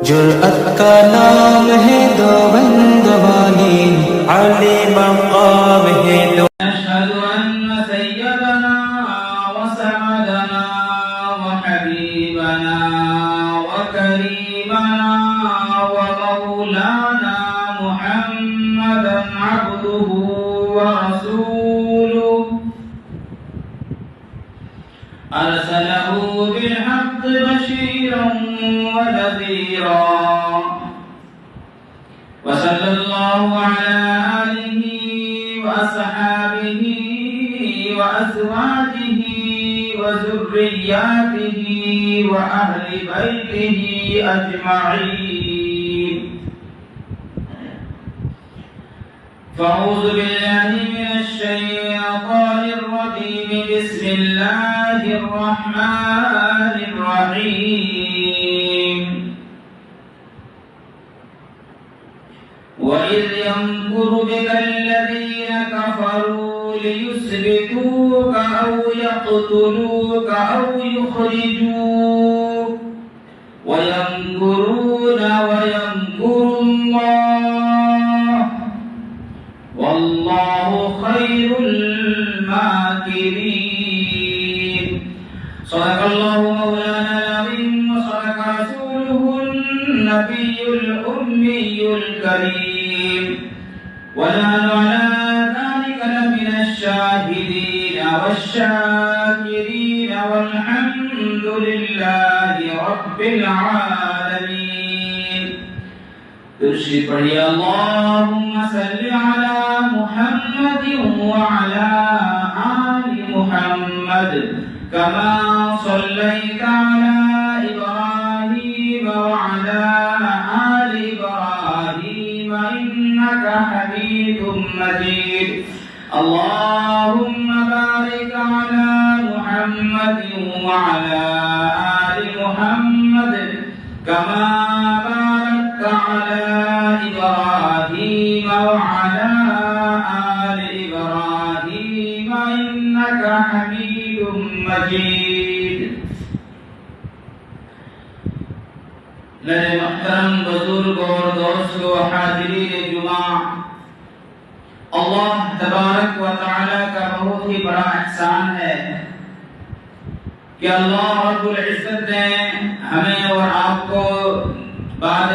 جرأت کا نام ہے دو بند والی، عالی مقام ہے دو. أشهد أن سيدنا وسعدنا وحبيبنا وكريمنا ومولانا محمدا عبده ورسوله أرسله بالحق بشيرا ونذيرا، وصلى الله على آله وأصحابه وأزواجه وذرياته وأهل بيته أجمعين. فأعوذ بالله من الشيطان الرجيم. بسم الله الرحمن الرحيم. وإذ يمكر بك الذين كفروا ليثبتوك أو يقتلوك أو يخرجوك ويمكرون ويمكر الله والله خير الماكرين. صدق الله مولانا العظيم وصدق رسوله النبي الأمي الكريم، ونحن على ذلك لمن الشاهدين والشاكرين والحمد لله رب العالمين. درشی پڑھیے اللهم صل على محمد وعلى آل محمد كما صليت على إبراهيم وعلى آل إبراهيم إنك حميد مجيد. اللهم بارك على محمد وعلى آل محمد كما باركت على إبراهيم وعلى آل إبراهيم إنك حميد مجيد. میرے محترم بزرگ اور دوستو حاضرین جمعہ، اللہ تبارک و تعالی کا بہت ہی بڑا احسان ہے کہ اللہ رب العزت نے ہمیں اور آپ کو بعد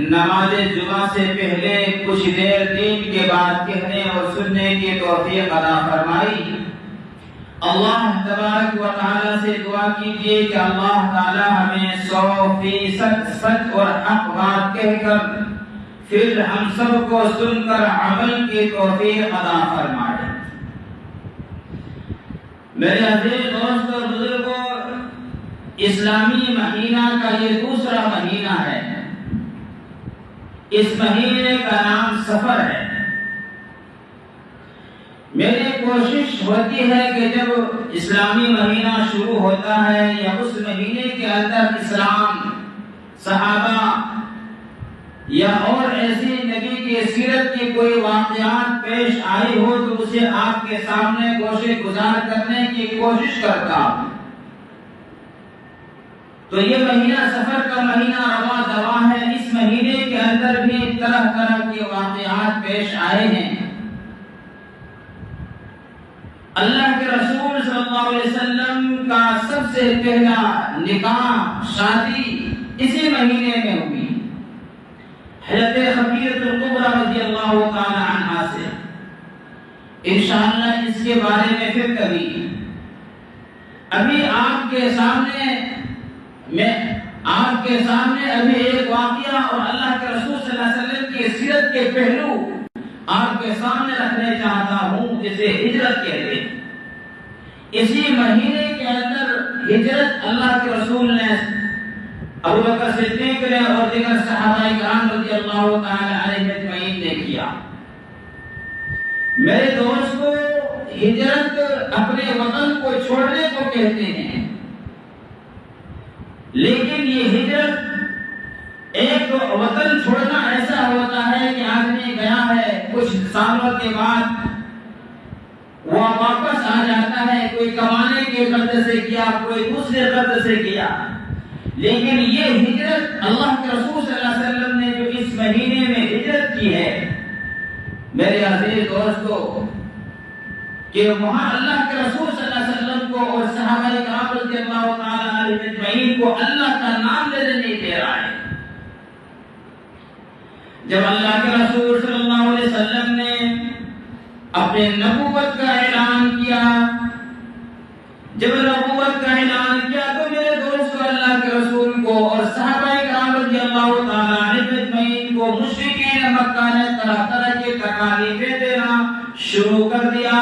نماز جمعہ سے پہلے کچھ دیر دین کے بعد کہنے اور سننے کی توفیق عطا فرمائی. اللہ تبارک و تعالی سے دعا کیجئے کہ اللہ تعالی ہمیں 100% سچ اور حق بات کہہ کر پھر ہم سب کو سن کر عمل کی توفیق عطا فرمائے. میرے عزیز دوست اور بزرگوں، اسلامی مہینہ کا یہ دوسرا مہینہ ہے. اس مہینے کا نام سفر ہے. میری کوشش ہوتی ہے کہ جب اسلامی مہینہ شروع ہوتا ہے یا اس مہینے کے اندر اسلام، صحابہ یا اور ایسی نبی کی سیرت کی کوئی واقعات پیش آئی ہو تو اسے آپ کے سامنے گوشے گزار کرنے کی کوشش کرتا ہوں. تو یہ مہینہ سفر کا مہینہ رواں دواں ہے. اس مہینے کے اندر بھی طرح طرح کے واقعات پیش آئے ہیں. اللہ کے رسول صلی اللہ علیہ وسلم کا سب سے پہلا نکاح، شادی اسی مہینے میں ہوئی حضرت خدیجہ الکبریٰ رضی اللہ تعالی عنہا سے. انشاءاللہ اس کے بارے میں پھر کبھی. ابھی آپ کے سامنے ابھی ایک واقعہ اور اللہ کے رسول صلی اللہ علیہ وسلم کی سیرت کے پہلو آپ کے سامنے رکھنے چاہتا ہوں، جسے ہجرت کہتے ہیں. اسی مہینے کے اندر ہجرت اللہ کے رسول نے، ابو بکر صدیق نے اور دیگر صحابہ کرام رضی اللہ تعالی علیہم اجمعین نے کیا. میرے دوستو، ہجرت اپنے وطن کو چھوڑنے کو کہتے ہیں، لیکن یہ ہجرت ایک وطن چھوڑنا ایسا ہوتا ہے کہ آدمی گیا ہے، کچھ سالوں کے بعد وہ واپس آ جاتا ہے، کوئی کمانے کے قرض سے کیا، کوئی دوسرے قرض سے کیا، لیکن یہ ہجرت اللہ کے رسول صلی اللہ علیہ وسلم نے جو اس مہینے میں ہجرت کی ہے میرے عزیز دوستو، کہ وہاں اللہ کے رسول صلی اللہ علیہ وسلم کو اور صحابہ کرام رضی اللہ تعالی عنہم اجمعین کو اللہ کا نام لینے نہیں دے رہا ہے۔ جب اللہ کے رسول صلی اللہ علیہ وسلم نے اپنے نبوت کا اعلان کیا، جب نبوت کا اعلان کیا تو میرے دوستو اللہ کے رسول کو اور صحابہ کرام رضی اللہ تعالی عنہم اجمعین کو مشرکین مکہ نے طرح طرح کی تکالیفیں دینا شروع کر دیا۔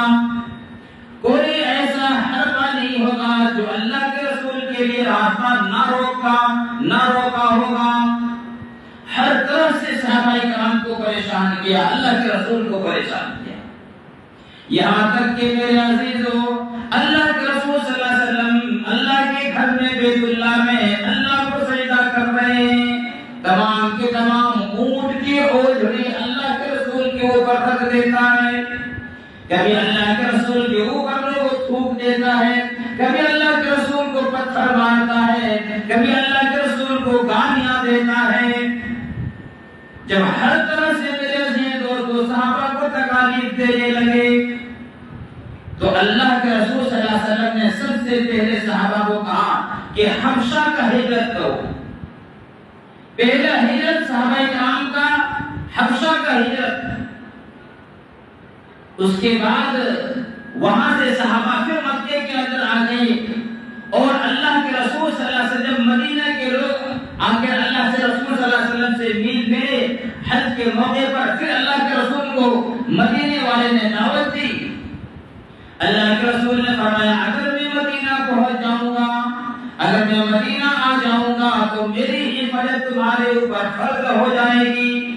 کوئی ایسا حربہ نہیں ہوگا جو اللہ کے رسول کے لیے راستہ نہ روکا ہوگا۔ ہر طرف سے صحابہ کرام کو پریشان کیا، اللہ کے رسول کو پریشان کیا، یہاں تک کہ میرے عزیزو اللہ کے رسول صلی اللہ علیہ وسلم اللہ کے گھر میں بیت اللہ میں اللہ کو سجدہ کر رہے ہیں، تمام کے تمام اونٹ کی اوجھڑی اللہ کے رسول کے اوپر رکھ دیتا ہے، کبھی اللہ کے رسول کے اوپر وہ تھوک دیتا ہے، کبھی اللہ کے رسول کو پتھر مارتا ہے، کبھی اللہ کے رسول کو گالیاں دیتا ہے۔ جب ہر طرح سے میرے عزیز دوستو صحابہ کو تکالیف دینے لگے تو اللہ کے رسول صلی اللہ علیہ وسلم نے سب سے پہلے صحابہ کو کہا کہ حبشہ کا ہجرت کرو۔ پہلا ہجرت صحابہ کرام کا حبشہ کا ہجرت، اس کے بعد وہاں سے صحابہ پھر مکے کے اندر آ گئے اور اللہ کے رسول صلی اللہ علیہ وسلم مدینہ کے لوگ آ کر اللہ سے رسول صلی اللہ علیہ وسلم سے ملے حج کے موقع پر، پھر اللہ کے رسول کو مدینے والے نے دعوت دی۔ اللہ کے رسول نے فرمایا اگر میں مدینہ پہنچ جاؤں گا، اگر میں مدینہ آ جاؤں گا تو میری حفاظت تمہارے اوپر فرض ہو جائے گی۔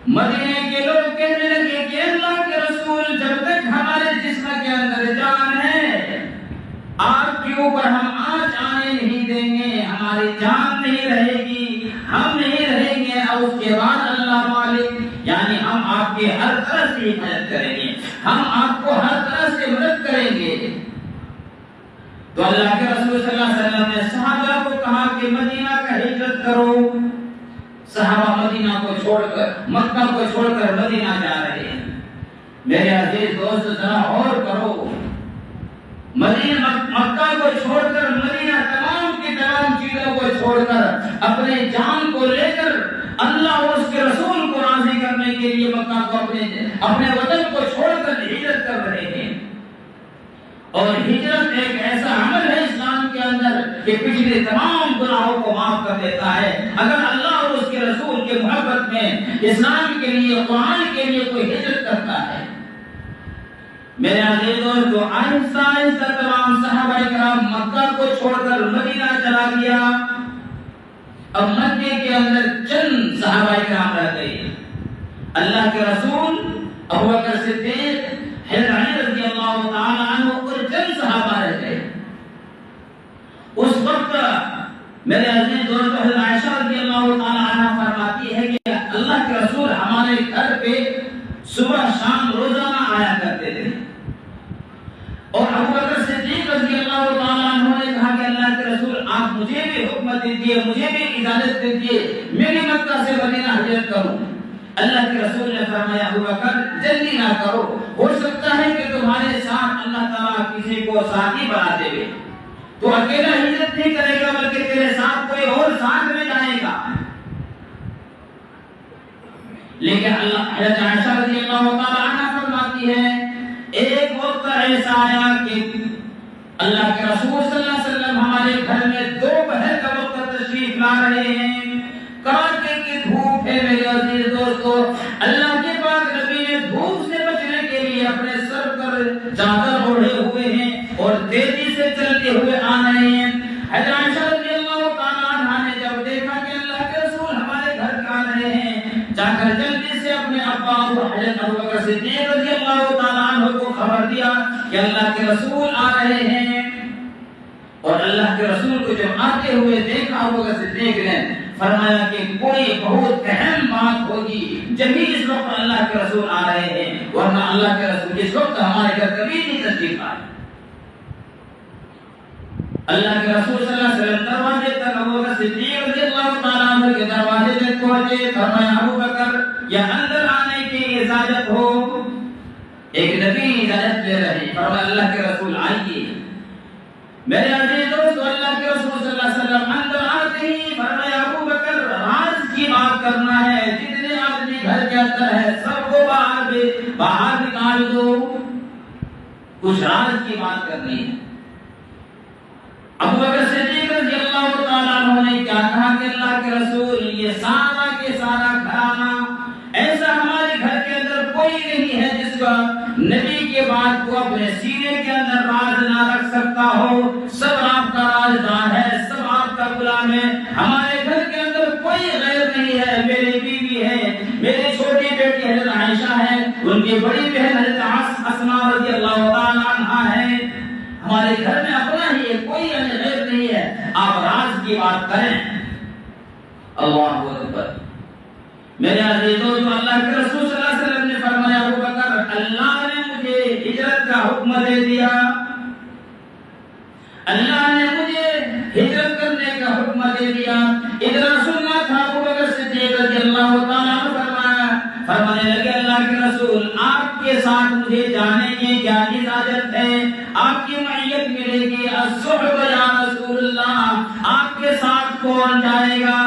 مدینے کے لوگ کہنے لگے کہ اللہ کے رسول جب تک ہمارے جسم کے اندر جان ہے آپ کے اوپر ہم آنچ آنے نہیں دیں گے، ہماری جان نہیں رہے گی، ہم نہیں رہیں گے، اور اس کے بعد اللہ مالک یعنی ہم آپ کے ہر طرح سے حفاظت کریں گے، ہم آپ کو ہر طرح سے مدد کریں گے۔ تو اللہ کے رسول صلی اللہ علیہ وسلم نے صحابہ کو کہا کہ مدینہ کا ہجرت کرو۔ صحابہ مدینہ کو چھوڑ کر مکہ کو چھوڑ کر مدینہ جا رہے ہیں۔ میرے عزیز دوست ذرا غور کرو، مدینہ مکہ کو چھوڑ کر مدینہ تمام کی تمام چیزوں کو چھوڑ کر اپنے جان کو لے کر اللہ اور اس کے رسول کو راضی کرنے کے لیے مکہ کو اپنے وطن کو چھوڑ کر ہجرت کر رہے ہیں۔ اور ہجرت ایک ایسا عمل ہے اسلام کے اندر کہ پچھلے تمام گناہوں کو معاف کر دیتا ہے۔ اگر اللہ اور اس کے رسول کے محبت میں اسلام کے لیے قرآن کے لیے کوئی ہجرت کرتا ہے۔ میرے عزیز دوستو آہستہ آہستہ تمام صحابہ کرام مکہ کو چھوڑ کر مدینہ چلا گیا۔ اب مکے کے اندر چند صحابہ کرام رہ گئے، اللہ کے رسول، ابو بکر صدیق، حضرت علی رضی اللہ تعالی عنہ اور چند صحابہ رہ گئے۔ اس وقت میرے عزیز دوستو حضرت عائشہ رضی اللہ تعالی عنہ فرماتی ہے کہ اللہ کے رسول ہمارے گھر پہ صبح شام روزانہ آیا کرتے تھے، اور ابو بکر صدیق رضی اللہ تعالی عنہ نے کہا کہ اللہ کے رسول آپ مجھے بھی حکم دیجیے، مجھے بھی اجازت دیجیے میں بھی مکہ سے مدینہ ہجرت کروں۔ اللہ کے رسول نے فرمایا ابو بکر جلدی نہ کرو، ہو سکتا ہے کہ تمہارے ساتھ اللہ تعالیٰ کسی کو ساتھی بنا دے، تو اکیلا ہجرت نہیں کرے گا بلکہ تیرے ساتھ کوئی اور ساتھ میں جائے گا۔ لیکن اللہ حضرت عائشہ رضی اللہ تعالی عنہ فرماتی ہے ایک وقت ایسا آیا کہ اللہ کے رسول صلی اللہ علیہ وسلم ہمارے گھر میں دوپہر کا وقت تشریف لا رہے ہیں، کڑاکے کی دھوپ ہے میرے عزیز دوستو، اللہ کے پاک نبی نے دھوپ سے بچنے کے لیے اپنے سر پر چادر اوڑھے ہوئے ہیں اور تیزی سے چلتے ہوئے آ رہے ہیں۔ حضرت عائشہ رضی اللہ تعالی عنہا نے جب دیکھا کہ اللہ کے رسول ہمارے گھر آ رہے ہیں، جا کر جلدی سے اپنے ابا اور حضرت ابو بکر صدیق رضی اللہ تعالی عنہ کو خبر دیا کہ اللہ کے رسول آ رہے ہیں۔ اور اللہ کے رسول کو جب آتے ہوئے دیکھا ابو بکر صدیق نے فرمایا کہ کوئی بہت اہم بات ہوگی جبھی اس وقت اللہ کے رسول آ رہے ہیں، ورنہ اللہ کے رسول اس وقت ہمارے گھر کبھی نہیں تشریف آئے۔ اللہ کے رسول صلی اللہ علیہ وسلم دروازے تک ابو بکر کے دروازے تک پہنچے، فرمایا ابو بکر یا اندر آنے کی اجازت ہو؟ ایک نبی اجازت لے رہے، فرمایا اللہ کے رسول آئیے۔ میرے عزیز دوستو، اللہ کے رسول صلی اللہ علیہ وسلم اندر آتے ہی فرمایا ابو بکر راز کی بات کرنا ہے، جتنے آدمی گھر کے اندر ہے سب کو باہر نکال دو، کچھ راز کی بات کرنی ہے۔ ابو بکر صدیق رضی اللہ تعالیٰ عنہ نے کیا کہا کہ اللہ کے رسول یہ سارا کے سارا گھرانہ ایسا ہمارے گھر کے اندر کوئی نہیں ہے جس کا نبی کے بعد کو اپنے سینے کے اندر راز نہ رکھ سکتا ہو، سب آپ کا رازدار ہے، سب آپ کا غلام ہے، ہمارے گھر کے اندر کوئی غیر نہیں ہے، میری بیوی ہے، میری چھوٹی بیٹی حضرت عائشہ ہے، ان کی بڑی بہن حضرت اسماء رضی اللہ تعالیٰ عنہا ہے، ہمارے گھر میں اپنا ہی ہے، کوئی غیر نہیں ہے، آپ راز کی بات کریں۔ اللہ اکبر۔ میرے عزیزو، جو اللہ کے رسول صلی اللہ علیہ وسلم نے فرمایا ابو بکر اللہ نے مجھے ہجرت کا حکم دے دیا، اللہ نے مجھے ہجرت کرنے کا حکم دے دیا، ادھر سننا تھا۔ ابو بکر صدیق رضی اللہ تعالیٰ عنہ فرمانے لگے اللہ کے رسول آپ کے ساتھ مجھے جانے کی کیا اجازت ہے؟ آپ کی معیت ملے گی، الصحب یا رسول اللہ، آپ کے ساتھ کون جائے گا؟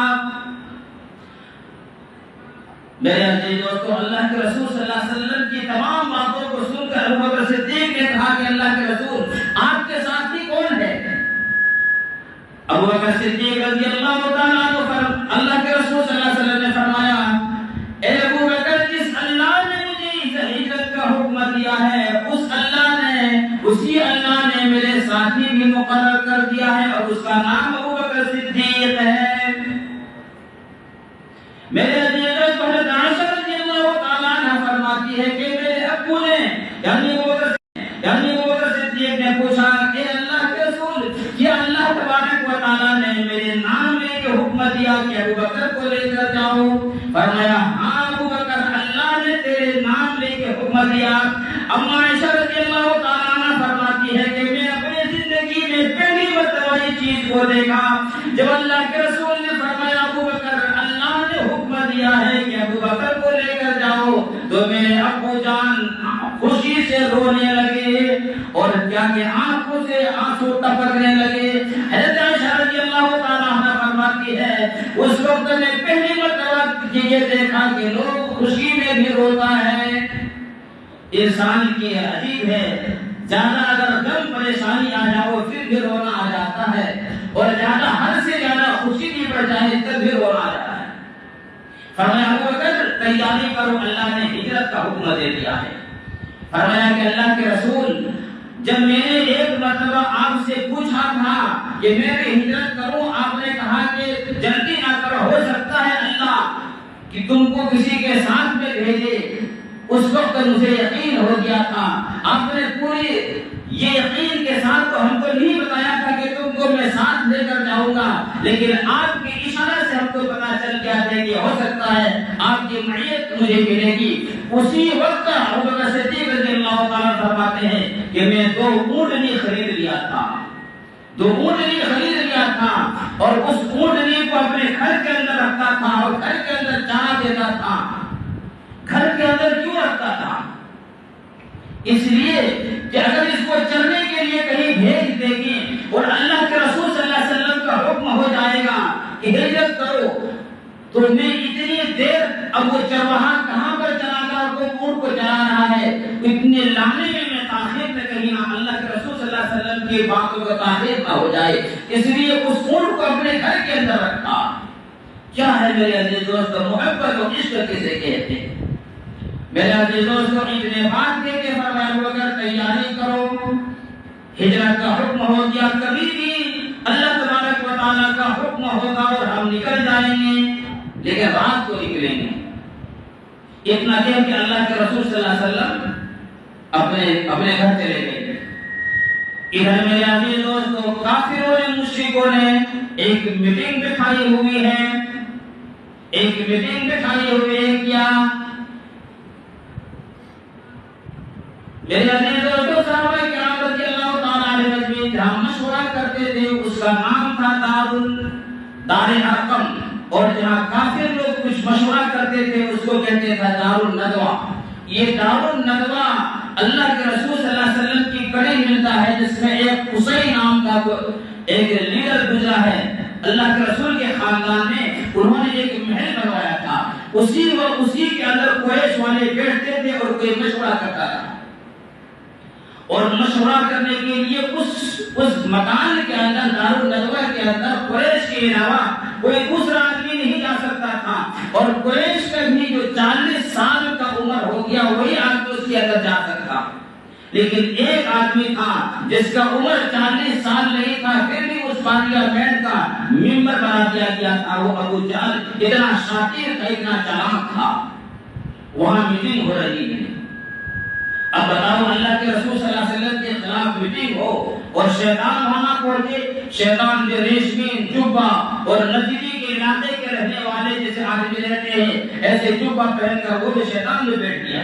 میرے عزیز دوستو، اللہ کے رسول صلی اللہ علیہ وسلم کی تمام باتوں کو سن کر ابو بکر صدیق نے کہا کہ اللہ کے رسول آپ کے ساتھی کون ہے؟ ابو بکر صدیق رضی اللہ تعالیٰ عنہ اللہ کے رسول صلی اللہ علیہ وسلم نے فرمایا اے ابو بکر جس اللہ نے مجھے ہجرت کا حکم دیا ہے اسی اللہ نے میرے ساتھی بھی مقرر کر دیا ہے اور اس کا نام ابو بکر صدیق ہے۔ میرے عزیز حضرت عائشہ رضی اللہ تعالیٰ عنہ فرماتی ہے کہ میرے ابو نے یعنی ابو بکر صدیق نے پوچھا کہ اللہ کے رسول کیا اللہ تبارک و تعالیٰ نے میرے نام لے کے حکم دیا کہ ابو بکر کو لے کر جاؤ؟ فرمایا ہاں ابو بکر اللہ نے تیرے نام لے کے حکم دیا۔ اما عائشہ رضی اللہ تعالیٰ عنہ فرماتی ہے کہ میں اپنی زندگی میں پہلی مرتبہ یہ چیز کو دیکھا جب اللہ کے رسول نے فرمایا ابو بکر اللہ نے حکم دیا ہے کہ ابو بکر کو لے کر جاؤ، تو میرے ابو جان خوشی سے رونے لگے اور کیا کہ آنکھوں سے آنسو ٹپکنے لگے۔ حضرت عائشہ رضی اللہ تعالیٰ عنہ فرماتی ہے اس وقت میں پہلی مرتبہ یہ دیکھا کہ لوگ خوشی میں بھی روتا ہے۔ انسان کی عجیب ہے، زیادہ اگر غم پریشانی آ جاؤ پھر بھی رونا آ جاتا ہے، اور زیادہ حد سے زیادہ خوشی بھی بڑھ جائے تب بھی رونا آ جاتا ہے۔ فرمایا ابو بکر تیاری کرو، اللہ نے ہجرت کا حکم دے دیا ہے۔ فرمایا کہ اللہ کے رسول جب میں نے ایک مرتبہ آپ سے پوچھا تھا کہ میں بھی ہجرت کروں، آپ نے کہا کہ جلدی نہ کرو، ہو سکتا ہے اللہ کہ تم کو کسی کے ساتھ میں بھیجے۔ اس وقت مجھے یقین ہو گیا تھا، آپ نے پوری یہ یقین کے ساتھ تو ہم کو نہیں بتایا تھا کہ تم کو میں ساتھ لے کر جاؤں گا، لیکن آپ کے اشارے سے ہم کو پتا چل گیا تھا کہ ہو سکتا ہے آپ کی معیت مجھے ملے گی۔ اسی وقت ابو بکر صدیق رضی اللہ تعالیٰ فرماتے ہیں کہ میں 2 اونٹنی خرید لیا تھا، 2 اونٹنی خرید لیا تھا اور اس اونٹنی کو اپنے گھر کے اندر رکھتا تھا اور گھر کے اندر چارہ دیتا تھا۔ گھر کے اندر کیوں رکھتا تھا؟ اس لیے کہ اگر اس کو چرنے کے لیے کہیں بھیج دے گی اور اللہ کے رسول صلی اللہ علیہ وسلم کا حکم ہو جائے گا کہ ہجرت کرو، تو میں اتنی دیر اب وہ چرواہا کہاں پر چلا گا، کوئی اونٹ کو چلا رہا ہے، اتنے لانے میں تاخیر میں کہیں نہ اللہ کے رسول صلی اللہ علیہ وسلم کی باتوں کا تاخیر نہ ہو جائے، اس لیے اس اونٹ کو اپنے گھر کے اندر رکھا۔ کیا ہے میرے عزیز دوستو، محبت اور عشق کسے کہتے ہیں؟ میرے عزیز دوستو اتنے بات کہہ کے فرمایا ابو بکر تیاری کرو، ہجرت کا حکم ہو گیا، کبھی بھی اللہ تبارک و تعالیٰ کا حکم ہوگا اور ہم نکل جائیں گے، لیکن رات کو نکلیں گے۔ اتنا کہہ کہ اللہ کے رسول صلی اللہ علیہ وسلم اپنے گھر چلے گئے۔ ادھر میرے عزیز دوستو کافروں نے مشرکوں نے ایک میٹنگ بٹھائی ہوئی ہے، ایک میٹنگ بٹھائی ہوئی ہے۔ کیا میرے عزیز دوستو صحابہ کرام رضی اللہ تعالیٰ عنہ مجمعین جہاں مشورہ کرتے تھے اس کا نام تھا دار ارقم۔ اور جہاں کافر لوگ کچھ مشورہ کرتے تھے اس کو کہتے تھا دار الندوہ. یہ دار الندوہ اللہ کے رسول صلی اللہ علیہ وسلم کی کڑی ملتا ہے جس میں ایک قصی نام کا ایک لیڈر گزرا ہے. اللہ کے رسول کے خاندان میں انہوں نے ایک محل بنوایا تھا. اسی کے اندر قریش والے بیٹھتے تھے اور کوئی مشورہ کرتا تھا. اور مشورہ کرنے کے لیے اس مکان کے اندر دار الندوہ کے اندر قریش کے علاوہ کوئی دوسرا آدمی نہیں جا سکتا تھا. اور قریش کا بھی جو 40 سال کا عمر ہو گیا وہی آدمی اس کے اندر جا سکتا. لیکن ایک آدمی تھا جس کا عمر 40 سال نہیں تھا پھر بھی اس پارلیمنٹ کا ممبر بنا دیا گیا تھا. وہ ابو جہل اتنا شاطر تھا, اتنا چالاک تھا. وہاں میٹنگ ہو رہی ہے. اب بتاؤ اللہ کے رسول صلی اللہ علیہ وسلم کے خلاف میٹنگ ہو اور شیطان وہاں پہنچے. شیطان جو ریشمی جبہ اور نجدی کے علاقے کے رہنے والے جیسے آدمی رہتے ہیں ایسے جبہ پہن کر وہ شیطان میں بیٹھ گیا.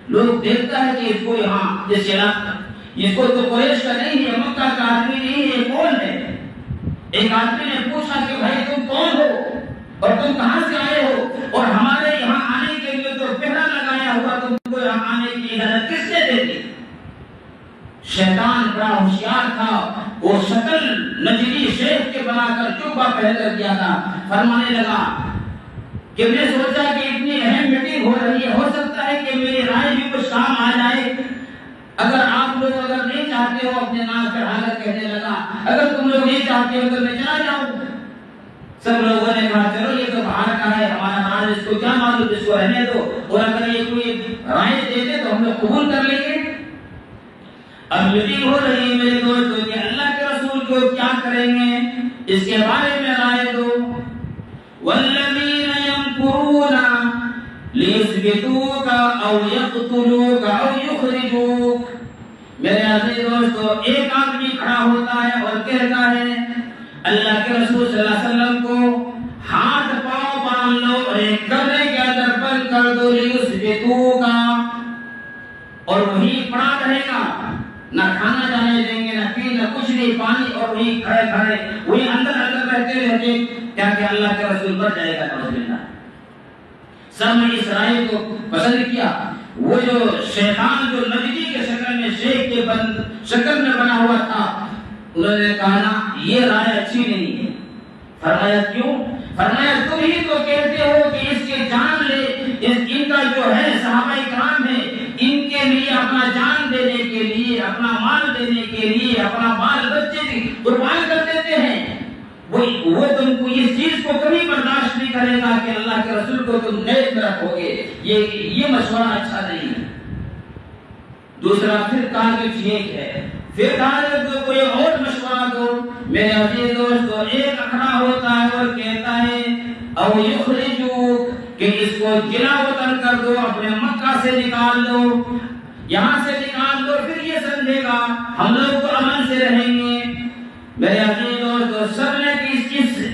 لوگ دیکھتا ہے کہ اس کو یہاں اس علاقہ اس کو تو قریش کا نہیں ہے, مکہ کا آدمی نہیں ہے, کون ہے؟ ایک آدمی نے پوچھا کہ بھائی تم کون ہو اور تم کہاں سے آئے ہو اور ہمارے یہاں آنے کے لیے تو پہرا لگایا ہوا تم کو یہاں آنے کی اجازت کس نے دے دی؟ شیطان بڑا ہوشیار تھا. وہ شکل نجدی شیخ کے بنا کر جبہ پہن کر گیا تھا. فرمانے لگا کہ میں سوچا کہ اتنی اہم میٹنگ ہو رہی ہے, ہو سکتا ہے کہ میری رائے بھی کچھ کام آ جائے. اگر آپ لوگ اگر نہیں چاہتے ہو اپنے نام چڑھا کر کہنے لگا اگر تم لوگ نہیں چاہتے ہو تو میں چلا جاؤں. سب لوگوں نے کہا چلو یہ تو باہر کا ہے, ہمارا راج اس کو کیا معلوم, اس کو رہنے دو, اور اگر یہ کوئی رائے دے دے تو ہم لوگ قبول کر لیں گے. اب میٹنگ ہو رہی ہے میرے دوستوں کہ اللہ کے رسول کو کیا کریں گے اس کے بارے میں رائے دو. والذین یمکرون لیثبتوک او یقتلوک او یخرجوک. میرے عزیز دوستو ایک آدمی کھڑا ہوتا ہے اور کہتا ہے اللہ کے رسول صلی اللہ علیہ وسلم کو ہاتھ پاؤں باندھ لو اور ایک کمرے کے اندر بند کر دو لیثبتوک, اور وہی پڑا رہے گا, نہ کھانا جانے دیں گے, نہ پینا, کچھ نہیں, پانی, اور وہی کھڑے کھڑے وہی اندر رہتے رہتے کیا کہ اللہ کے رسول بچ جائے گا. سب نے اس رائے کو پسند کیا. وہ جو شیطان جو نجدی کے شکل میں شیخ کے شکل میں بنا ہوا تھا انہوں نے کہا یہ رائے اچھی نہیں ہے. فرمایا کیوں؟ فرمایا تم ہی تو کہتے ہو کہ اس کی جان لے, ان کا جو ہے صحابہ کرام ہے ان کے لیے اپنا جان دینے کے لیے, اپنا مال دینے کے لیے, اپنا بال بچے قربان کر دیتے ہیں. وہ تم کو اس چیز کو کبھی برداشت نہیں کرے گا کہ اللہ کے رسول کو تم نیک میں رکھو گے. یہ مشورہ اچھا نہیں ہے. دوسرا پھر کہا کہ ٹھیک ہے, پھر کہا کہ کوئی اور مشورہ دو. میرے عزیز دوستو ایک کھڑا ہوتا ہے اور کہتا ہے او یخرجوک کہ اس کو جلا وطن کر دو, اپنے مکہ سے نکال دو, یہاں سے نکال دو, پھر یہ سمجھے گا ہم لوگ تو امن سے رہیں گے. میرے عزیز دوستو سب نے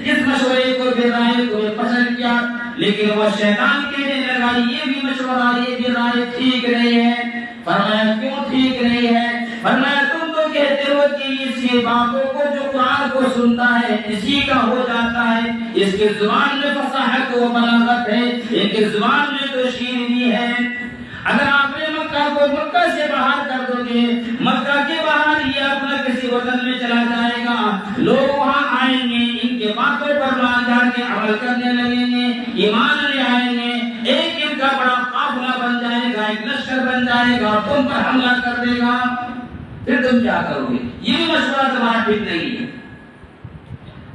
اس مشورے کو بھی رائے کو پسند کیا, لیکن وہ شیطان کہنے لگا یہ بھی مشورہ, یہ بھی رائے ٹھیک نہیں ہے. فرمایا کیوں ٹھیک نہیں ہے؟ فرمایا تم تو کہتے ہو کہ اسی باتوں کو جو قرآن کو سنتا ہے اسی کا ہو جاتا ہے, اس کی زبان میں فصاحت و بلاغت ہے, ان کی زبان میں تو شیرینی ہے. اگر آپ نے مکہ کو مکہ سے باہر کر دو گے, مکہ کے باہر یہ اپنا کسی وطن میں چلا جائے گا, لوگ وہاں آئیں گے, ان کے باتوں پر مان جا کے عمل کرنے لگیں گے, ایمان لے آئیں گے, ایک ان کا بڑا قافلہ بن جائے گا, ایک لشکر بن جائے گا, تم پر حملہ کر دے گا, پھر تم کیا کرو گے؟ یہ بھی مشورہ تمہارا ٹھیک نہیں ہے.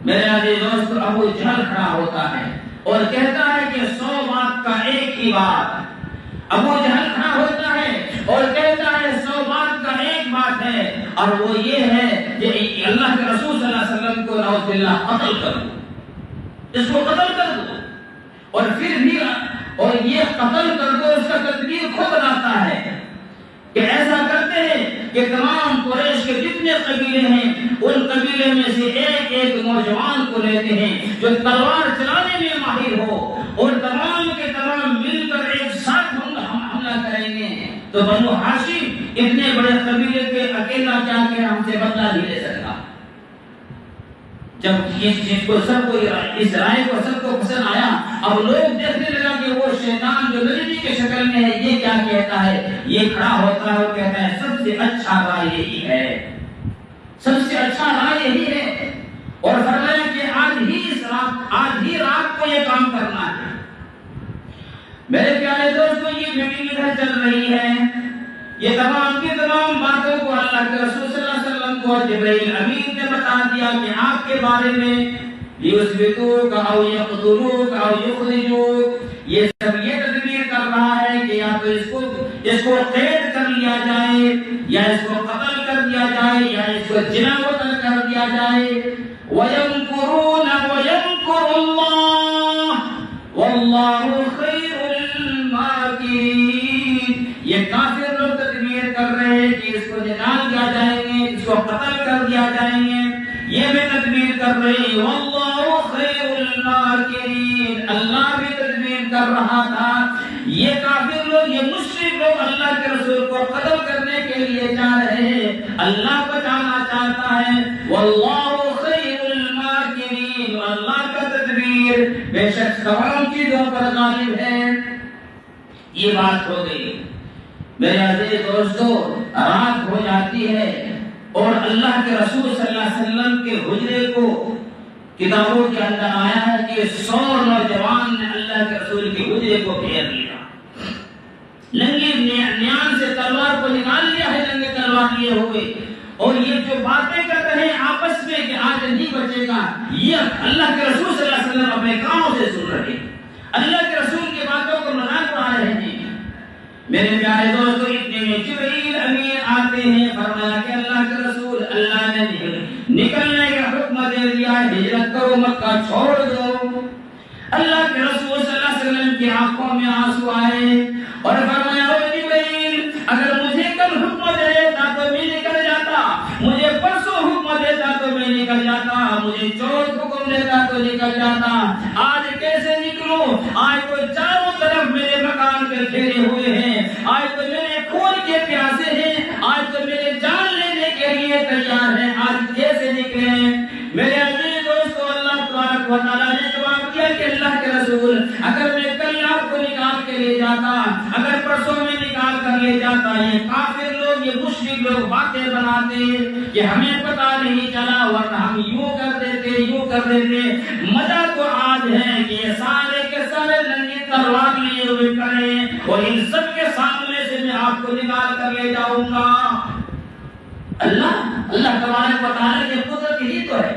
میرے عزیز دوست ابو جہل کھڑا ہوتا ہے اور کہتا ہے کہ 100 بات کا ایک ہی بات. ابو جہل کھڑا ہوتا ہے اور کہتا ہے 100 بات کا ایک بات ہے, اور وہ یہ ہے کہ اللہ کے رسول صلی اللہ علیہ وسلم کو نعوذ باللہ قتل کرو, اس کو قتل کر دو. اور پھر بھی اور یہ قتل کر دو اس کا تدبیر خود بناتا ہے کہ ایسا کرتے ہیں کہ تمام قریش کے جتنے قبیلے ہیں ان قبیلے میں سے ایک ایک نوجوان کو لیتے ہیں جو تلوار چلانے میں ماہر ہو, اور تمام کے تمام مل کر ایک ساتھ حملہ کریں گے. تو بنو ہاشم اتنے بڑے قبیلے کے اکیلا جا کے ہم سے بدلہ نہیں لے سکتا. جب اس چیز کو سب کو اس رائے کو سب کو پسند آیا، اب لوگ دیکھنے لگا کہ وہ شیطان جو نبی کی شکل میں ہے یہ کیا کہتا ہے، یہ کھڑا ہوتا ہے اور کہتا ہے سب سے اچھا رائے یہی ہے، سب سے اچھا رائے یہی ہے، اور فرمایا کہ آج ہی رات کو یہ کام کرنا ہے۔ میرے پیارے دوستو، یہ میٹنگ ادھر چل رہی ہے، یہ تمام کی تمام باتوں کو اللہ کے رسول صلی اللہ علیہ وسلم کو جبرائیل امین نے بتا دیا کہ آپ کے بارے میں یثبتوک او یقتلوک او یخرجوک، یہ سب یہ تدبیر کر رہا ہے کہ یا تو اس کو قید کر لیا جائے، یا اس کو قتل کر دیا جائے، یا اس کو جنا وطن کر دیا جائے۔ وَيَمْكُرُونَ وَيَمْكُرُ اللَّهُ وَاللَّهُ خَيْرُ الْمَاكِرِينَ، یہ کافر لوگ تدبیر کر رہے ہیں کہ اس کو نکال دیا جائیں گے، اس کو قتل کر دیا جائیں گے، یہ بھی تدبیر کر رہے ہیں۔ وَاللَّهُ خَيْرُ الْمَاكِرِينَ، اللہ بھی تدبیر کر رہا تھا۔ یہ کافر لوگ، یہ مشرک لوگ اللہ کے رسول کو قتل کرنے کے لیے جا رہے ہیں، اللہ بچانا چاہتا ہے۔ وَاللَّهُ خَيْرُ الْمَاكِرِينَ، اللہ کا تدبیر بے شک تمام چیزوں پر غالب ہے۔ یہ بات ہو گئی۔ میرے عزیز دوستو، رات ہو جاتی ہے اور اللہ کے رسول صلی اللہ علیہ وسلم کے حجرے کو کتابوں کے اندر آیا ہے کہ 100 نوجوان نے اللہ کے رسول کے حجرے کو گھیر لیا، ننگی نیان سے تلوار کو نکال لیا ہے، ننگے تلوار لیے ہوئے، اور یہ جو باتیں کر رہے ہیں آپس میں کہ آج نہیں بچے گا، یہ اللہ کے رسول صلی اللہ علیہ وسلم اپنے کانوں سے سن رہے ہیں، اللہ کے رسول کی باتوں کو مذاق اڑا رہے ہیں۔ میرے پیارے دوستو، اتنے میں جبرائیل امین آتے ہیں، فرمایا کہ اللہ کے رسول، اللہ نے نکلنے کا حکم دے دیا، ہجرت کرو، مکہ چھوڑ دو۔ اللہ کے رسول صلی اللہ علیہ وسلم کی آنکھوں میں آنسو آئے اور فرمایا او جبرائیل، اگر مجھے کل حکم دے دیتا تو میں نکل جاتا، مجھے پرسوں حکم دیتا تو میں نکل جاتا، مجھے چوتھ حکم دیتا تو نکل جاتا، آج کیسے نکلوں؟ آج تو چاروں طرف میرے مکان پہ گھیرے ہوئے ہیں، آج تو میرے خون کے پیاسے ہیں، آج تو میرے جان لینے کے لیے تیار ہیں، آج کیسے نکلیں؟ میرے عزیز دوستو، اللہ تبارک و تعالیٰ نے جواب دیا کہ اللہ کے رسول، اگر میں کل آپ کو نکال کے لے جاتا، اگر پرسوں میں نکال کر لے جاتا، یہ کافر لوگ، یہ مشرک لوگ باتیں بناتے کہ ہمیں پتہ نہیں چلا، ورنہ ہم یوں کر دیتے۔ مزہ تو آج ہے کہ یہ سارے کے سارے ننگی تلوار لیے ہوئے کھڑے اور ان سب کے سامنے سے میں آپ کو نکال کر لے جاؤں گا۔ اللہ تبارک و تعالیٰ کی قدرت ہی تو ہے۔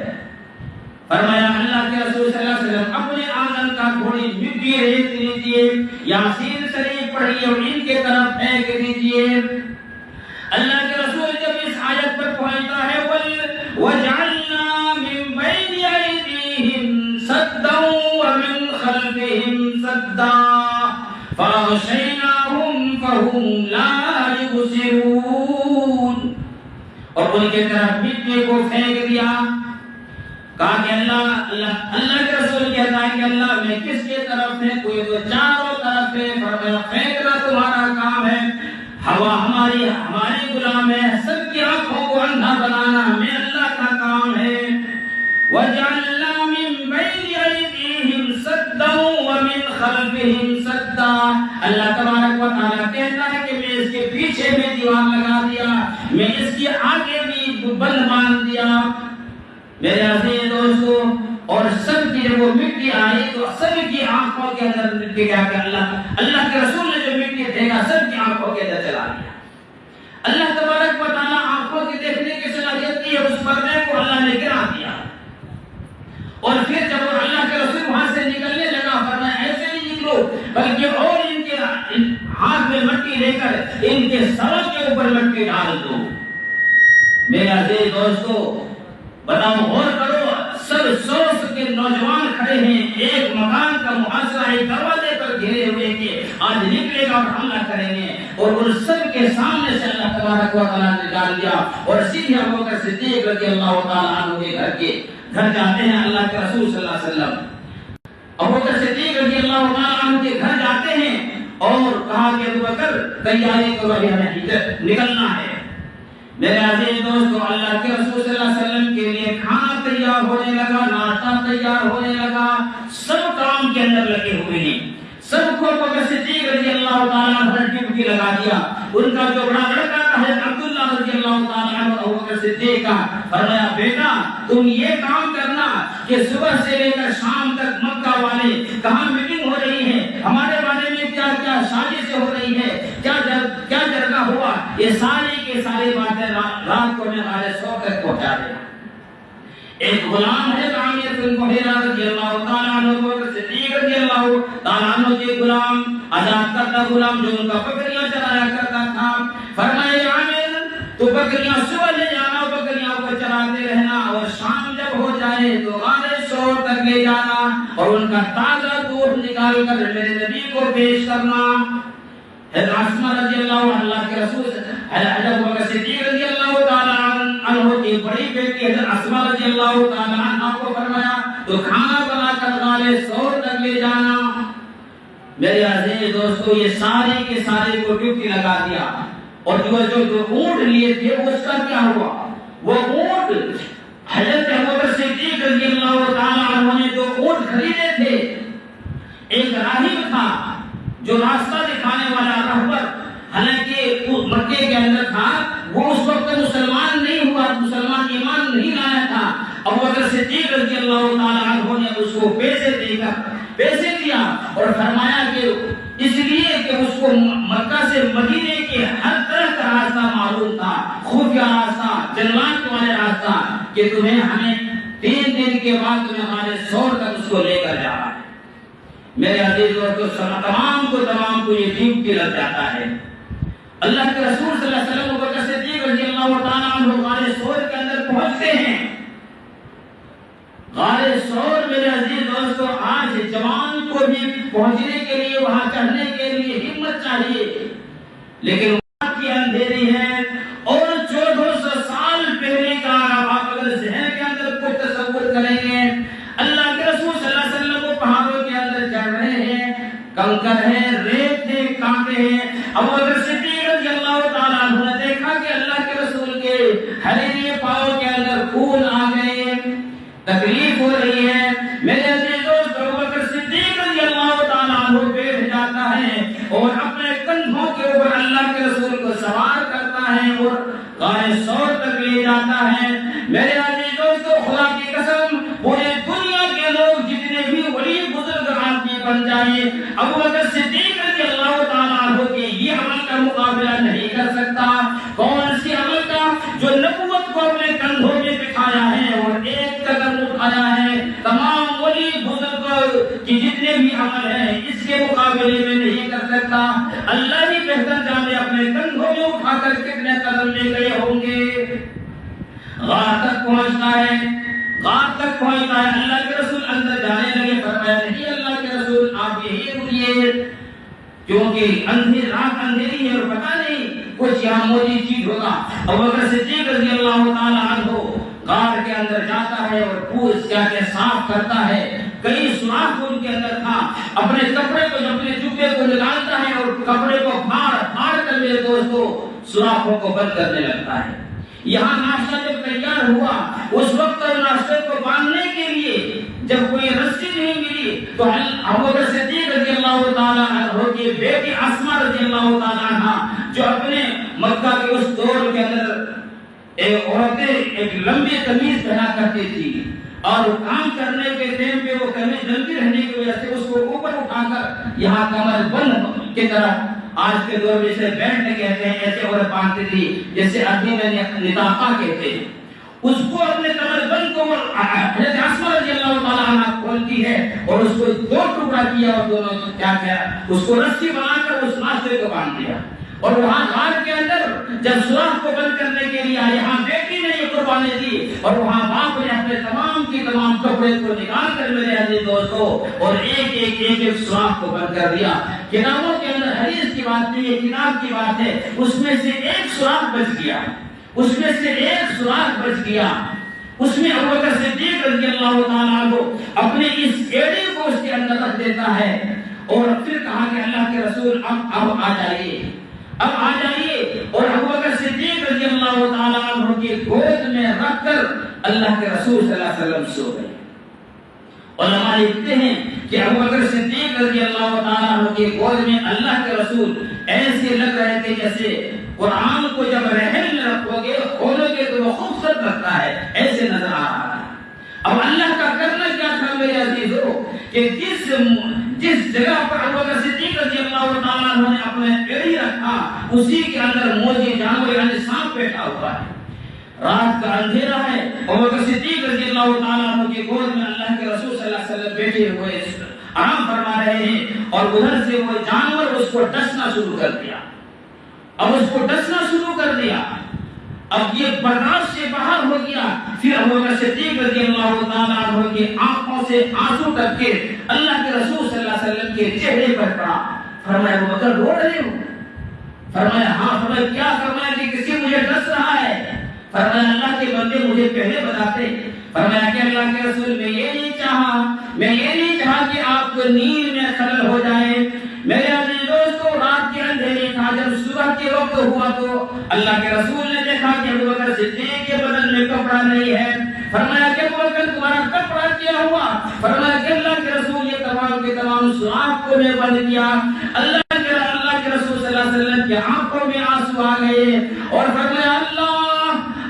فرمایا اللہ کے رسول صلی اللہ علیہ وسلم اپنے آنگن کا تھوڑی مٹی ریت لیجیے، یاسین شریف پڑھیے اور ان کے طرف پھینک دیجیے۔ اللہ کے رسول جب اس آیت پر پہنچتا ہے وَجَعَلْنَا مِن بَيْنِ أَيْدِيهِمْ سَدًّا وَمِنْ خَلْفِهِمْ سَدًّا فَأَغْشَيْنَاهُمْ فَهُمْ لَا يُبْصِرُونَ، اور ان کے طرف مٹی کو پھینک دیا۔ کہا کہ اللہ کے رسول کہتا ہے کہ اللہ میں کس کے طرف ہے؟ کوئی تو چاروں طرف ہے، فرمایا پھینکنا تمہارا کام ہے، ہوا ہماری غلام ہے، سب کی آنکھوں کو اندھا بنانا میں اللہ کا کام ہے۔ وَجَعَلْنَا مِن بَيْنِ أَيْدِيهِمْ سَدًّا وَمِنْ خَلْفِهِمْ سَدًّا، اللہ تبارک و تعالیٰ کہتا ہے کہ میں اس کے پیچھے بھی دیوار لگا دیا، میں اس کے آگے بھی بند باندھ دیا۔ میرے عزیز دوستو، اور سب کی جب وہ مٹی آئی تو سب کی آنکھوں کے اندر مٹی کیا کہ اللہ کے رسول نے جو مٹی پھینکا سب کی آنکھوں کے اندر چلا دیا۔ اللہ تبارک و تعالیٰ آنکھوں کی دیکھنے کی صلاحیت دی ہے، اس پردے کو اللہ نے گرا دیا، اور پھر جب اللہ کے رسول وہاں سے نکلنے لگا، فرمایا ایسے نہیں نکلو بلکہ اور ان کے ہاتھ میں مٹی لے کر ان کے سروں کے اوپر مٹی ڈال دو۔ میرے عزیز دوستو، بتاؤ، غور کرو، سب 100 کے نوجوان کھڑے ہیں، ایک مکان کا محاصرہ ایک دروازے پر گھیرے ہوئے کہ آج نکلے گا اور حملہ کریں گے، اور ان سب کے سامنے سے اللہ تبارک و تعالیٰ نے ڈال دیا، اور سیدھے ابوبکر صدیق رضی اللہ تعالیٰ عنہ کے گھر جاتے ہیں اللہ کے رسول صلی اللہ علیہ وسلم۔ ابوبکر صدیق رضی اللہ تعالیٰ عنہ کے گھر جاتے ہیں اور کہا کہ ابوبکر تیاری کرو، ہمیں ہجرت نکلنا ہے۔ میرے عزیز دوستو، اللہ کے رسول صلی اللہ علیہ وسلم کے لیے کھانا تیار ہونے لگا، ناشتہ تیار ہونے لگا، سب کام کے اندر لگے ہوئے ہیں، سب کو ابو بکر صدیق رضی اللہ تعالیٰ عنہ نے ڈیوٹی لگا دیا۔ ان کا جو بڑا لڑکا تھا حضرت عبداللہ رضی اللہ تعالیٰ عنہ ابو بکر صدیق کا، فرمایا بیٹا تم یہ کام کرنا کہ صبح سے لے کر شام تک مکہ والے کہاں میٹنگ ہو رہی ہے، ہمارے بارے میں کیا کیا سازشیں ہو رہی ہے، کیا جرگہ ہوا، یہ ساری کے ساری باتیں رات کو میں غار ثور تک پہنچا دیا۔ ایک غلام ہے عامر بن بحیرہ رضی اللہ تعالیٰ عنہ، ابو بکر صدیق رضی اللہ تعالیٰ عنہ کے غلام، آزاد کردہ غلام جو ان کا بکریاں چرایا کرتا تھا، فرمایا عامر تو بکریاں صبح لے جانا، بکریاں کو چراتے رہنا، اور شام جب ہو جائے تو غار ثور تک لے جانا اور ان کا تازہ دودھ نکال کر میرے نبی کو پیش کرنا۔ حضرت اسماء رضی اللہ عنہ کے رسول حضرت ابو بکر صدیق رضی اللہ تعالیٰ عنہ کی بڑی بیٹی حضرت اسماء رضی اللہ تعالیٰ عنہ کو فرمایا تو کھانا بنا کر غار ثور تک لے جانا۔ میرے عزیز دوستو، یہ سارے کے سارے کو ڈیوٹی لگا دیا، اور جو اونٹ لیے تھے اس کا کیا ہوا؟ وہ اونٹ حضرت ابو بکر صدیق رضی اللہ تعالیٰ عنہ نے جو اونٹ خریدے تھے، ایک راہب تھا جو راستہ دکھانے والا رہبر، حالانکہ مکے کے اندر تھا، وہ اس وقت مسلمان نہیں ہوا، مسلمان ایمان نہیں لایا تھا۔ ابو بکر صدیق رضی اللہ تعالیٰ عنہ نے اس کو پیسے دیا اور فرمایا کہ اس لیے کہ اس کو مکہ سے مدینے کے ہر طرح کا راستہ معلوم تھا، خفیہ راستہ، جنگلات والے راستہ، کہ تمہیں ہمیں 3 دن کے بعد تمہیں غار ثور تک اس کو لے کر جانا ہے۔ میرے عزیز دوستو، تمام کو یہ ڈیوٹی لگ جاتا ہے۔ اللہ کے رسول صلی اللہ علیہ وسلم ابو بکر صدیق رضی اللہ تعالیٰ عنہ غار ثور کے اندر پہنچتے ہیں۔ غار ثور میرے عزیز دوستو، آج جوان کو بھی پہنچنے کے لیے، وہاں چڑھنے کے لیے ہمت چاہیے، لیکن وہاں کی اندھیری ہے، اور 1400 سال پہلے کا آپ اگر ذہن کے اندر کچھ تصور کریں گے، اللہ کے رسول صلی اللہ علیہ وسلم کو پہاڑوں کے اندر چڑھ رہے ہیں، کنکر ہے، ریت ہے، کانٹے ہیں۔ ابو بکر صدیق رضی اللہ تعالیٰ عنہ نے دیکھا کہ اللہ کے رسول کے ہریرے پاؤں کے اندر خون آ گئے، تکلیف ہو رہی ہے۔ میرے عزیز دوست، ابو بکر صدیق رضی اللہ تعالیٰ عنہ بیٹھ جاتا ہے اور اپنے کندھوں کے اوپر اللہ کے رسول کو سوار کرتا ہے اور غار ثور تک لے جاتا ہے۔ میرے عزیز دوستو، خدا کی قسم، پورے دنیا کے لوگ جتنے بھی ولی بزرگ آدمی بن جائیں، ابو بکر صدیق رضی اللہ تعالیٰ عنہ کے یہ عمل کا مقابلہ نہیں کر سکتا۔ کون سی عمل کا؟ جو نبوت کو اپنے کندھوں میں بٹھایا ہے اور ایک قدم اٹھایا ہے۔ تمام ولی بزرگ کی جتنے بھی عمل ہیں، اس کے مقابلے میں نہیں کر سکتا۔ اللہ ہی بہتر جانے اپنے کندھوں میں اٹھا کر کتنے قدم لے گئے ہوں گے۔ غار تک پہنچتا ہے، اللہ کے رسول اندر جانے لگے، فرمایا نہیں اللہ کے رسول آپ یہی رکیے، کیونکہ رات اندھیری ہے اور پتہ نہیں کچھ یہاں موجود چیز ہوگا۔ ابو بکر صدیق رضی اللہ تعالیٰ عنہ غار کے اندر جاتا ہے اور پوچھ کیا کہ صاف کرتا ہے، کئی سوراخ ان کے اندر تھا، اپنے کپڑے کو، اپنے جوتے کو نکالتا ہے اور کپڑے کو پھاڑ کر میرے دوستو سوراخوں کو بند کرنے لگتا ہے۔ یہاں ناشتہ جب تیار ہوا، اس وقت ناشتے کو باندھنے کے لیے جب کوئی رسی نہیں ملی تو ابو بکر صدیق رضی اللہ تعالیٰ عنہ کی بیٹی اسماء رضی اللہ تعالیٰ عنہ، جو اپنے مکہ کے اس دور کے اندر عورتیں ایک لمبی قمیض پہنا کرتی تھی، اور کام کرنے کے ٹائم پہ وہ قمیض لمبی رہنے کی وجہ سے اس کو اوپر اٹھا کر یہاں کمر بند کی طرح، آج کے دور میں اسے بیلٹ کہتے ہیں، ایسے عورت باندھتی تھی جیسے عربی میں نطاقہ کہتے ہیں، اس کو اپنے کمر بند کو حضرت اسماء رضی اللہ تعالیٰ عنہ کھولتی ہے اور اس کو 2 ٹکڑا کیا اور دونوں کیا کیا، اس کو رسی بنا کر اس ناشتے کو باندھ دیا، اور وہاں غار کے اندر جب سوراخ کو بند کرنے کے لیے یہاں بیٹی نے یہ قربانی دی، اور وہاں باپ نے اپنے تمام کی تمام کپڑے کو نکال کر میرے عزیز دوستو اور ایک سوراخ کو بند کر دیا۔ کتابوں کے اندر حدیث کی بات نہیں ہے، کتاب کی بات ہے، اس میں سے ایک سوراخ بچ گیا، اس میں سے ایک سوراخ بچ گیا، اس میں ابو بکر صدیق رضی اللہ تعالیٰ عنہ اپنے اس ایڑی کو اس کے اندر رکھ دیتا ہے، اور پھر کہا کہ اللہ کے رسول اب آ جائیے۔ اب آ جائیے اور ابو بکر صدیق رضی اللہ تعالیٰ عنہ کی گود میں رکھ کر اللہ کے رسول صلی اللہ علیہ وسلم سو گئے۔ علماء لکھتے ہیں کہ ابو بکر صدیق رضی اللہ تعالیٰ عنہ کی گود میں اللہ کے رسول ایسے لگ رہے تھے جیسے قرآن کو جب رحم میں رکھو گے کھولو گے تو وہ خوبصورت لگتا ہے، ایسے نظر آ رہا ہے۔ اب اللہ کا کرنا کیا تھا میرے عزیزو کہ جس جگہ پر ابو بکر صدیق رضی اللہ تعالیٰ عنہ نے اپنے ایڑی رکھا اسی کے اندر موجی جانور یعنی سانپ بیٹھا ہوا ہے، رات کا اندھیرا ہے، ابو بکر صدیق رضی اللہ تعالیٰ عنہ کی گود میں اللہ کے رسول صلی اللہ علیہ وسلم بیٹھے ہوئے آرام فرما رہے ہیں، اور ادھر سے وہ جانور اس کو ڈسنا شروع کر دیا۔ اب اس کو ڈسنا شروع کر دیا، اب یہ برداشت سے باہر ہو گیا۔ پھر ابو بکر صدیق رضی اللہ تعالیٰ عنہ کی آنکھوں سے آنسو ٹپ کے اللہ کے رسول صلی اللہ علیہ وسلم کے چہرے پر پڑا۔ فرمایا ابو بکر رو رہے ہو؟ فرمایا ہاں۔ فرمایا کیا؟ فرمایا کہ کسی مجھے ڈس رہا ہے۔ فرمایا اللہ کے بندے مجھے پہلے بتاتے۔ فرمایا کہ اللہ کے رسول میں یہ نہیں چاہا کہ آپ کو نیند میں خلل ہو جائے۔ میرے عزیز دوستو، رات کے اندھیرے تھا، جب صبح کے وقت ہوا تو اللہ کے رسول نے دیکھا کہ ابو بکر صدیق کے بدن میں کپڑا نہیں ہے۔ فرمایا کہ ابو بکر تمہارا کپڑا کیا ہوا؟ فرمایا کہ اللہ کے رسول یہ تمام کے تمام سوراخ کو میں بند کیا۔ اللہ کے رسول صلی اللہ علیہ وسلم کی آنکھوں میں آنسو آ گئے اور فرمایا اللہ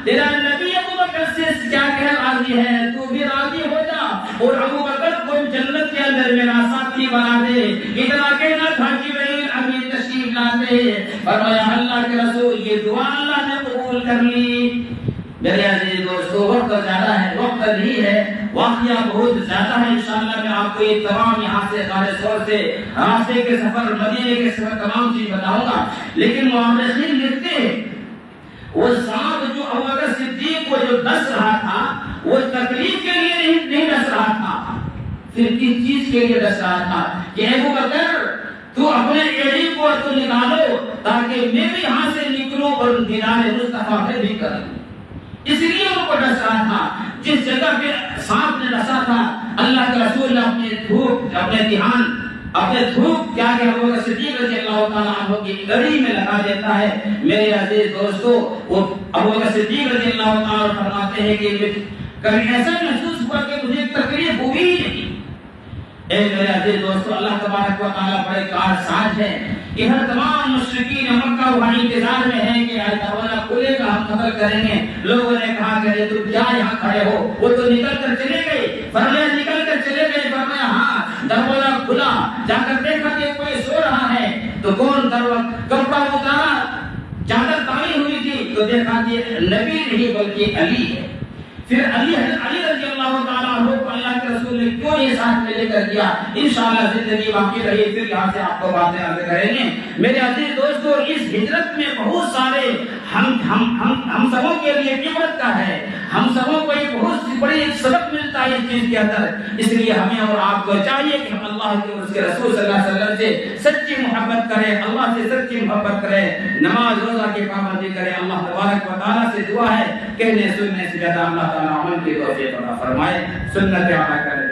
تیرا نبی ابو بکر سے کیا کہہ راضی ہے، تو بھی راضی ہو جا اور ابو بکر کو جنت کے اندر میرا ساتھی بنا دے۔ اتنا کہنا تھا کہ میں ابھی تشریف لاتے۔ فرمایا اللہ کے رسول یہ دعا اللہ نے قبول کر لی۔ میرے عزیز دوستو، وقت زیادہ ہے، وقت نہیں ہے، واقعہ بہت زیادہ ہے۔ انشاءاللہ میں آپ کو یہ تمام یہاں سے غار ثور سے راستے کے سفر، مدینے کے سفر تمام چیز بتاؤں گا، لیکن مؤرخین لکھتے ہیں وہ سانپ جو ابو بکر صدیق کو جو ڈس رہا تھا وہ تکلیف کے لیے نہیں ڈس رہا تھا، پھر کس چیز کے لیے ڈس رہا تھا کہ ابو بکر تو اپنے ایڑی کو تو نکالو تاکہ میں بھی یہاں سے نکلوں اور دیدار مصطفیٰ میں بھی کروں۔ اس لیے ان کو ڈس رہا تھا۔ جس جگہ پہ سانپ نے ڈسا تھا اللہ کے رسول نے اپنے دھوپ کیا کہ ابو بکر صدیق رضی اللہ تعالیٰ عنہ کی گڑی میں لگا دیتا ہے۔ میرے عزیز دوستو، وہ ابو بکر صدیق رضی اللہ تعالیٰ عنہ فرماتے ہیں کہ کبھی ایسا محسوس ہوا کہ مجھے تکلیف ہوئی ہی نہیں۔ اے میرے عزیز دوستو، اللہ تبارک و تعالیٰ بڑے کارساز ہے کہ ہر تمام مشرکین مکہ وہاں انتظار میں ہیں کہ آج دروازہ کھلے گا، ہم قتل کریں گے۔ لوگوں نے کہا کہ تم کیا یہاں کھڑے ہو؟ وہ تو نکل کر چلے گئے۔ فرمایا نکل کر چلے گئے؟ فرمایا ہاں۔ دروازہ کھلا، جا کر دیکھا کہ کوئی سو رہا ہے تو کون کپڑا اتارا، چادر تانی ہوئی تھی تو دیکھا کہ نبی نہیں بلکہ علی ہے۔ پھر علی رضی اللہ تعالیٰ عنہ کو اللہ کے رسول نے کیوں یہ ساتھ میں لے کر دیا؟ انشاءاللہ زندگی باقی رہی، پھر یہاں سے آپ کو باتیں آگے کریں گے۔ میرے عزیز دوستو، اس ہجرت میں بہت سارے ہم سبوں کے لیے عبرت کا ہے، ہم سبوں کو ایک بہت بڑی سبق ملتا ہے اس چیز کے اندر۔ اس لیے ہمیں اور آپ کو چاہیے کہ ہم اللہ کے اور اس کے رسول صلی اللہ علیہ وسلم سے سچی محبت کریں، اللہ سے سچی محبت کریں، نماز روزہ کی پابندی کریں۔ اللہ تبارک و تعالیٰ سے دعا ہے کہنے سننے سے زیادہ اللہ تعالیٰ عمل کی توفیق عطا فرمائے۔ سنت عطا کرے۔